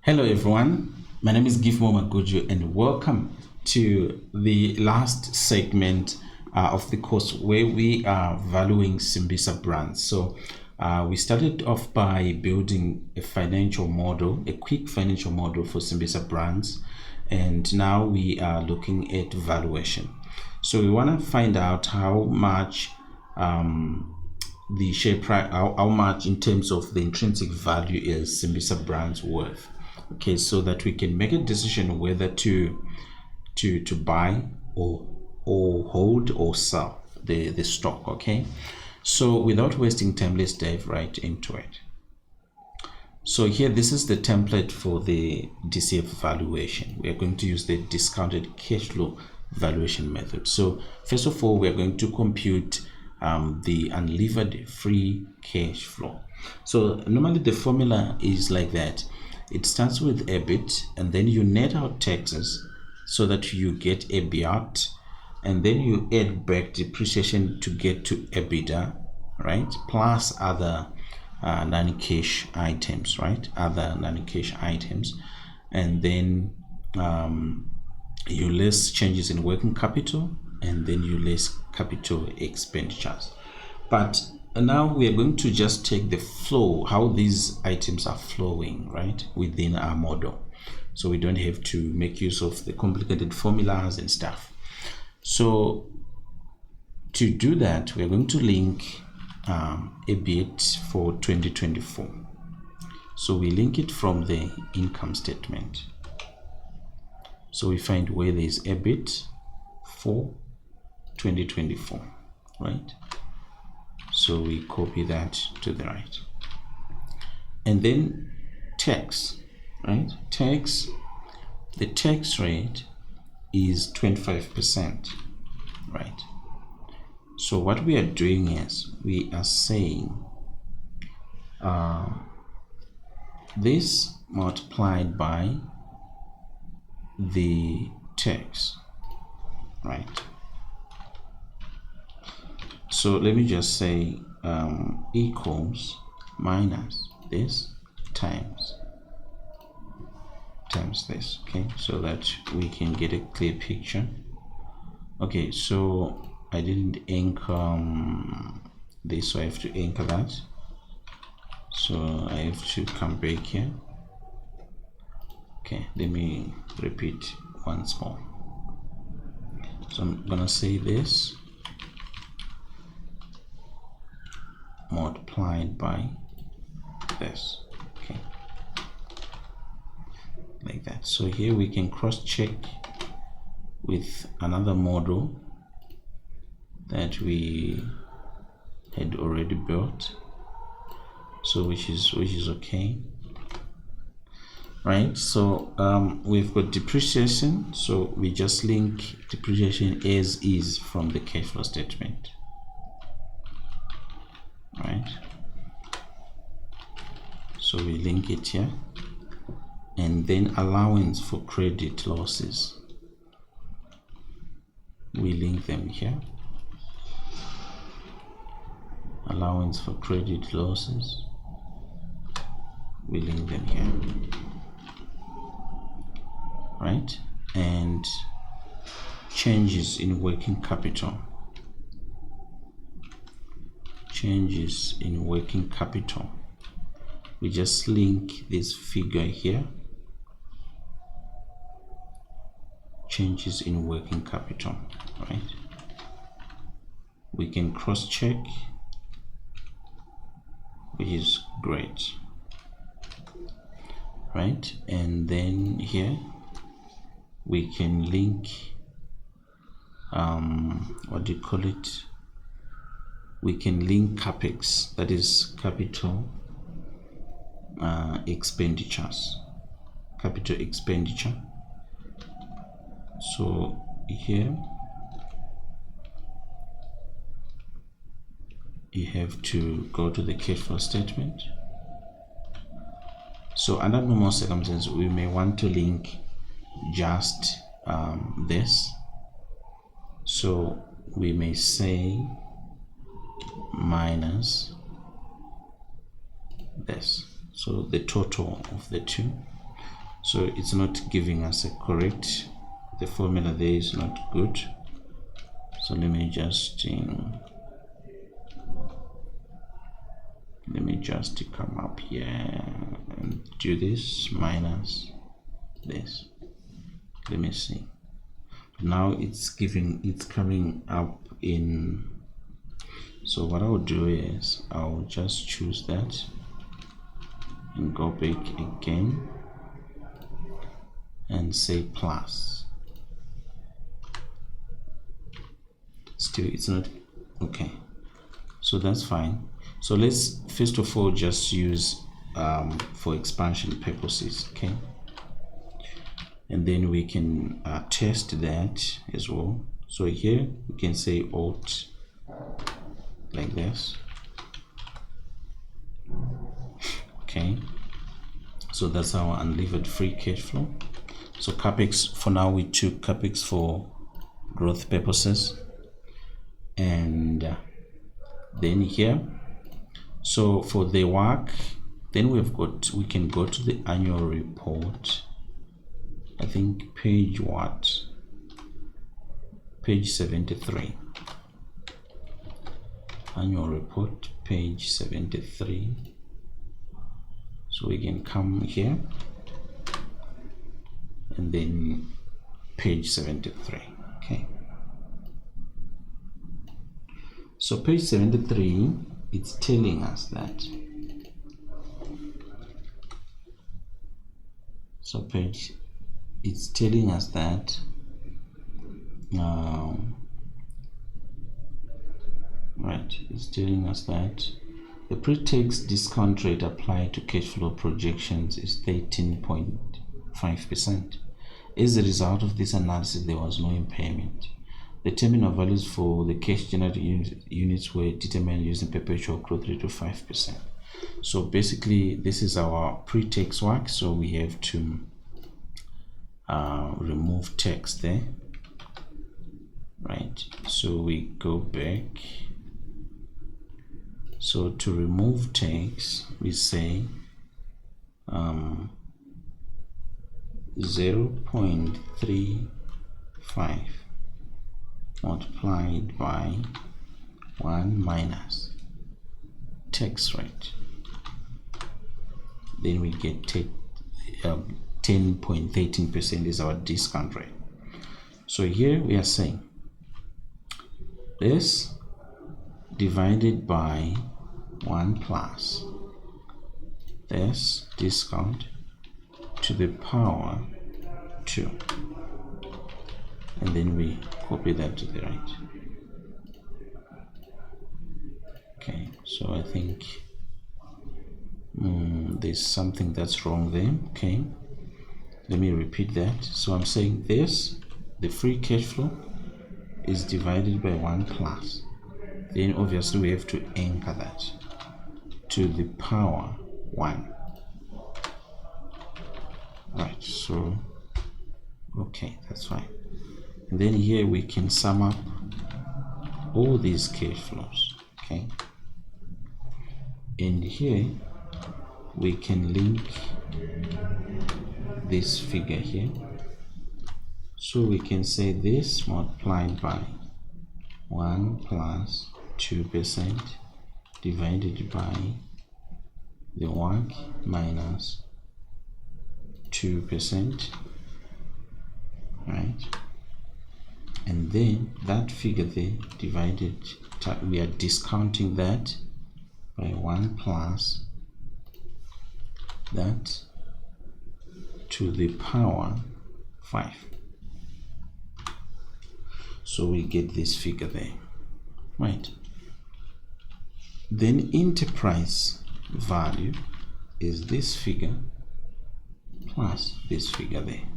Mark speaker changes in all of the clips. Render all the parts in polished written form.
Speaker 1: Hello everyone, my name is Gifmo Maguju and welcome to the last segment of the course where we are valuing Simbisa Brands. So we started off by building a financial model, a quick financial model for Simbisa Brands, and now we are looking at valuation. So we want to find out how much the share price, how much in terms of the intrinsic value is Simbisa Brands worth. Okay, so that we can make a decision whether to buy or hold or sell the stock. Okay, so without wasting time, let's dive right into it. So here, this is the template for the DCF valuation. We are going to use the discounted cash flow valuation method. So first of all, we are going to compute the unlevered free cash flow. So normally the formula is like that. It starts with EBIT and then you net out taxes so that you get EBIT, and then you add back depreciation to get to EBITDA, right? Plus other non-cash items, right? Other non-cash items, and then you less changes in working capital, and then you less capital expenditures. But now we are going to just take the flow, how these items are flowing, right, within our model. So we don't have to make use of the complicated formulas and stuff. So to do that, we're going to link a bit for 2024. So we link it from the income statement. So we find where there is EBIT for 2024, right? So we copy that to the right. And then tax, right? Tax, the tax rate is 25%, right? So what we are doing is we are saying this multiplied by the tax, right? So let me just say equals minus this times this, okay, so that we can get a clear picture. Okay, so I didn't anchor this, so I have to anchor that. So I have to come back here. Okay, let me repeat once more. So I'm gonna say this multiplied by this, okay, like that. So here we can cross check with another model that we had already built, so which is okay, right? So we've got depreciation, so we just link depreciation as is from the cash flow statement, right? So we link it here, and then allowance for credit losses, we link them here. Allowance for credit losses, we link them here, right? And changes in working capital, changes in working capital, we just link this figure here, changes in working capital, right? We can cross check, which is great, right? And then here we can link what do you call it, we can link capex, that is capital expenditures, capital expenditure. So here you have to go to the cash flow statement. So under normal circumstances, we may want to link just this. So we may say minus this, so the total of the two. So it's not giving us a correct, the formula there is not good. So let me just come up here and do this minus this. Let me see. Now it's coming up in. So what I'll do is I'll just choose that and go back again and say plus. Still it's not okay, so that's fine. So let's first of all just use for expansion purposes, okay, and then we can test that as well. So here we can say alt like this, okay. So that's our unlevered free cash flow. So capex, for now we took capex for growth purposes, and then here, so for the work, then we can go to the annual report. I think page 73, annual report, page 73. So we can come here and then page 73, okay. So page 73, it's telling us that. So it's telling us that right, it's telling us that the pre-tax discount rate applied to cash flow projections is 13.5%. As a result of this analysis, there was no impairment. The terminal values for the cash generated units were determined using perpetual growth rate of 5%. So basically, this is our pre-tax work. So we have to remove tax there, right? So we go back. So to remove tax, we say 0.35 multiplied by 1 minus tax rate. Then we get 10.13% is our discount rate. So here we are saying this divided by 1 plus this discount to the power 2, and then we copy that to the right. Okay, so I think there's something that's wrong there. Okay, let me repeat that. So I'm saying this, the free cash flow is divided by 1 plus, then obviously we have to anchor that to the power 1. Right, so okay, that's fine. And then here we can sum up all these cash flows, okay, and here we can link this figure here. So we can say this multiplied by 1 plus 2% divided by the work minus 2%, right? And then that figure there divided, we are discounting that by 1 plus that to the power 5. So we get this figure there, right? Then enterprise value is this figure plus this figure there.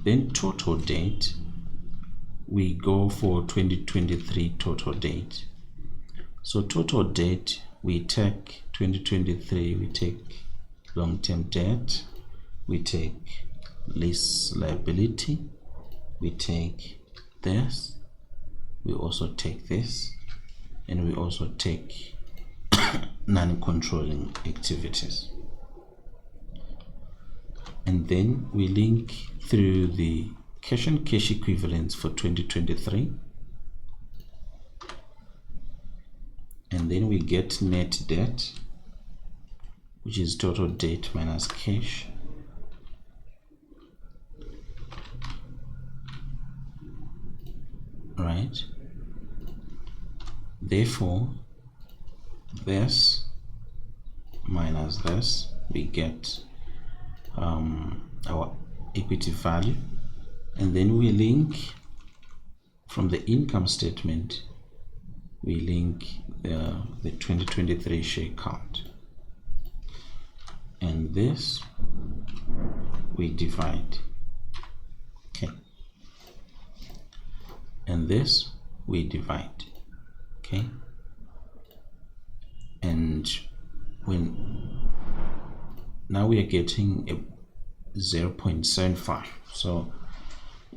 Speaker 1: Then total date, we go for 2023 total date. So total date, we take 2023, we take long-term debt, we take lease liability, we take this, we also take this, and we also take non-controlling activities. and then we link through the cash and cash equivalents for 2023, and then we get net debt, which is total debt minus cash, right? Therefore, this minus this, we get our equity value, and then we link from the income statement, we link the 2023 share count, and this we divide, okay, and this we divide, okay, and when now we are getting a 0.75. So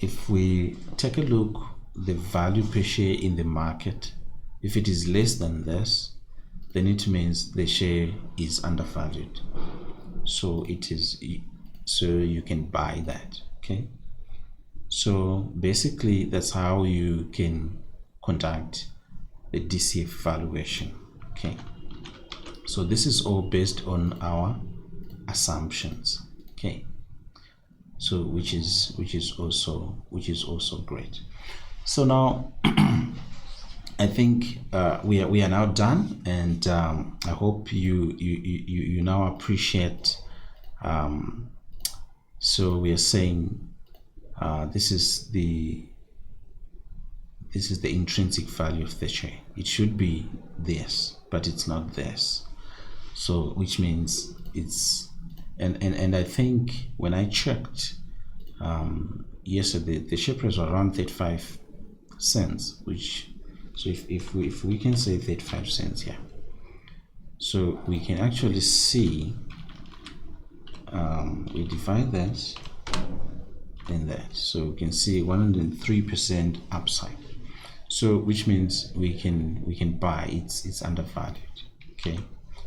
Speaker 1: if we take a look, the value per share in the market, if it is less than this, then it means the share is undervalued, so it is, so you can buy that, okay. So basically that's how you can conduct the DCF valuation, okay. So this is all based on our assumptions, okay. So which is also great. So now I think we are now done, and I hope you now appreciate. So we are saying this is the intrinsic value of the share. It should be this, but it's not this. So which means it's, and I think when I checked yesterday, the share price was around 35 cents, which, so if we can say 35 cents, yeah, so we can actually see we divide that and that, so we can see 103% upside, so which means we can buy, it's undervalued, okay.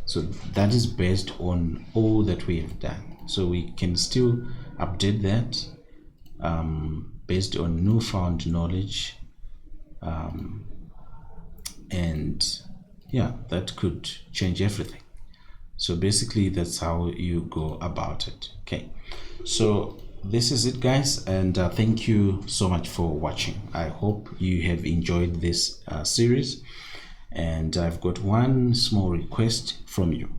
Speaker 1: So that is based on all that we have done. So we can still update that based on newfound knowledge, and yeah, that could change everything. So basically that's how you go about it, okay. So this is it, guys, and thank you so much for watching. I hope you have enjoyed this series, and I've got one small request from you.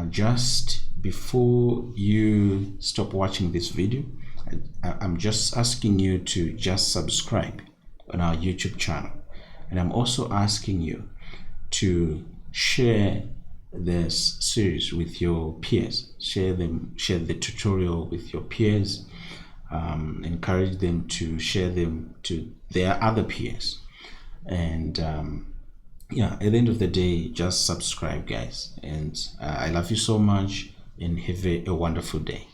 Speaker 1: Just before you stop watching this video, I'm just asking you to just subscribe on our YouTube channel, and I'm also asking you to share this series with your peers. Share the tutorial with your peers, encourage them to share them to their other peers, and yeah, at the end of the day, just subscribe, guys, and I love you so much, and have a wonderful day.